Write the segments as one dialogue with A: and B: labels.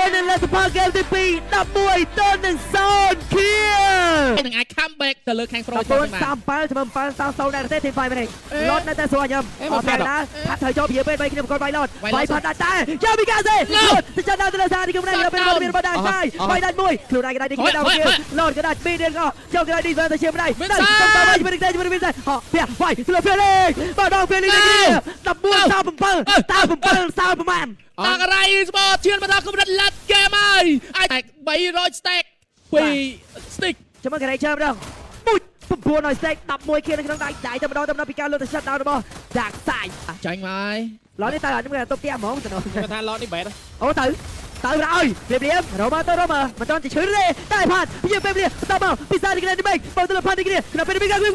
A: ជាមួយនឹងលទ្ធផលហ្គេមទី2 11 ទៅនឹង0 kill
B: នឹងអាច comeback ទៅលើខាង Pro
A: 37ជំនឿ7-0ដែរទេទី5នេះឡតនៅតែស្រួលខ្ញុំអត់តែណាថាត្រូវចូលវាពេល3គ្នាប្រកបវាយឡតវាយផាត់តែយ៉ាមីកាសេឡតទៅចាត់ដល់ទៅសាទីក្រុមនេះទៅមានបាត់ដែរសាយវាយដាច់មួយខ្លួនឯងក៏ដាច់ទីគេដល់គេឡតក៏ដាច់2ទៀតក៏ចូលក៏ដាច់ទីទៅជាម្ដាយទៅទៅទៅជាមួយនឹងជាមួយនឹងហោះវាវាយទៅលើពេលលេងបាទដល់ពេលលេងនេះ14-7តើ7សើប្រហែល
B: តាករ៉ៃ Sport ឈានមកដល់កម្រិតឡាត់ហ្គេមហើយអាច300 stack 2 stick
A: ចាំមើលកន្លែងជើម្ដងពុជ900 stack 11 kill នៅក្នុងដៃតែម្ដងពីការលើកទៅ shut down របស់ដាក់សាយ
B: ចាញ់មកហើយ
A: ឡនេះតែខ្ញុំគេតុបផ្ទះហ្មងទៅ
C: ថាឡតនេះបែត
A: អូទៅហើយព្រាមរ៉ូម៉ាមិនទាន់ឈឺទេតែផាត់ពីពេលនេះតមកពីសាទីក្រែនេះបើទៅផាត់ទីនេះក្នុងពេលនេះគេវិញ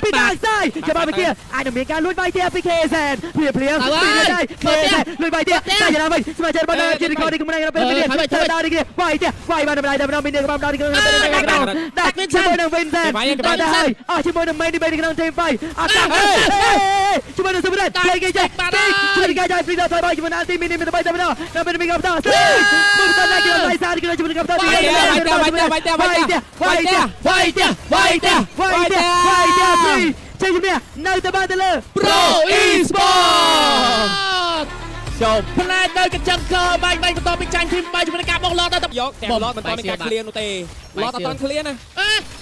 A: ពីដាក់សាយចាំមកពីអាចនឹងមានការលួចបាយទៀតពី KSN ព្រាមពីនេះ KSN លួចបាយទៀតតែយ៉ាងណាវិញស្មាជិករបស់ជារីកនេះក្នុងពេលនេះទៅដល់នេះបាយទៀតបាយបានម្ដាយដល់មាននេះដល់នេះដាច់ជាមួយនឹង Vincent បានហើយជាមួយនឹង Main ទី3ក្នុង Team 5អត់ចាំជាមួយនឹង Super លេងគេចេះជួយគេចាយ Free ទៅបាយជាមួយនឹង Team នេះទៅបាយទៅម្ដងដល់ពេលនេះគេបន្តมึงตอนแรกเราไล่ซาดิเราจะเป็นกับตัวนี้ใช่ไหมនៅទៅបានទៅលើ
B: Pro Esport ចូលផ្នែកទៅកញ្ចឹងកបាញ់បន្ទាប់ពីចាញ់ Team 3ជាមួយនឹងការបោកឡតទៅ
C: យកតែឡតមិនទាន់មានការឃ្លៀននោះទេឡតអត់ទាន់ឃ្លៀនណា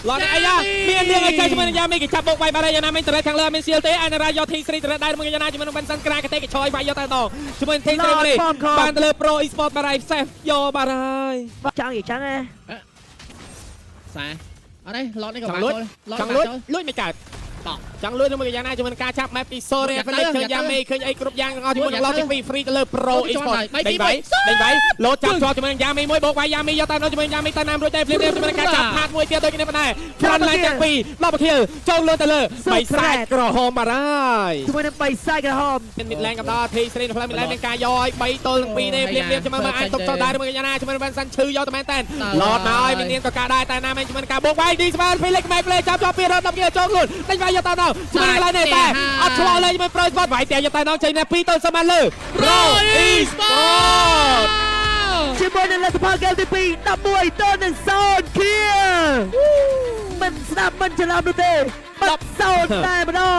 C: ឡតអីយ៉ាមាននាងឲ្យចៃជាមួយនឹងយ៉ាមីគេចាប់បុកបាយបាត់ហើយយ៉ាងណាមិនទៅខាងលើមានសៀលទេអានរ៉ាយកធីស្រីទៅដែរមួយយ៉ាងណាជាមួយនឹងបានសិនក្រាកទេគេឆយវាយយកទៅដល់ជាមួយនឹងធីស្រីមកនេះបានទៅលើ Pro Esport បាត់ហើយសេះយកបាត់ហើយ
A: ចង់យ៉ាងណា
B: សាអត់ទេឡតនេះក៏បាន
C: ចង់លួចមិនកើតចង់លួចជាមួយយ៉ាងណាជាមួយនឹងការចាប់ map ពី Sorry Affiliate ឃើញយ៉ាមីឃើញអីគ្រប់យ៉ាងទាំងអស់ជាមួយនឹងឡតទី2 free ទៅលើ Pro Esport ដេញបាយលោតចាប់ជាប់ជាមួយនឹងយ៉ាមីមួយបោកបាយយ៉ាមីយកតាមនោះជាមួយនឹងយ៉ាមីតាមរួចតែភ្លាមជាមួយនឹងការចាប់ផាតមួយទៀតដូចគ្នាប៉ុណ្ណេះ front line ទាំងពីរឡប់ខៀវចូលលួចទៅលើបៃសាយក្រហមបាត់ហើយ
A: ជាមួយនឹងបៃសាយក្រហម
C: មាន mid lane កំដរ T Street នៅផ្លូវ mid lane មានការយកឲ្យ3ទល់នឹង2ទេភ្លាមជាមួយមើលអាចទុកចូលដែរជាមួយយ៉ាងណាជាមួយនឹង Vincent ឈឺយកទៅមែនតែនឡតមកហើយមាននាងក៏ការដែរតែណាមែនជាមួយនឹងការបោកបាយឌីស្មាន Felix Mac Play ចាប់ជាប់ពីរត់ដល់គេចូលខ្លួនដេញបាយយកតាមនោះជាមួយឡើងនេះតែអត់ឆ្លោះលេងជាមួយ Pro Esport វាយតែយកតែនងចេញតែ2ទល់ស្មើលើ
B: Pro Esport
A: ជាមួយនឹងលទ្ធផលហ្គេមទី2 11 ទៅនឹង0 kill មិនស្ដាប់មិនច្រឡំនោះទេ10 0តែម្ដង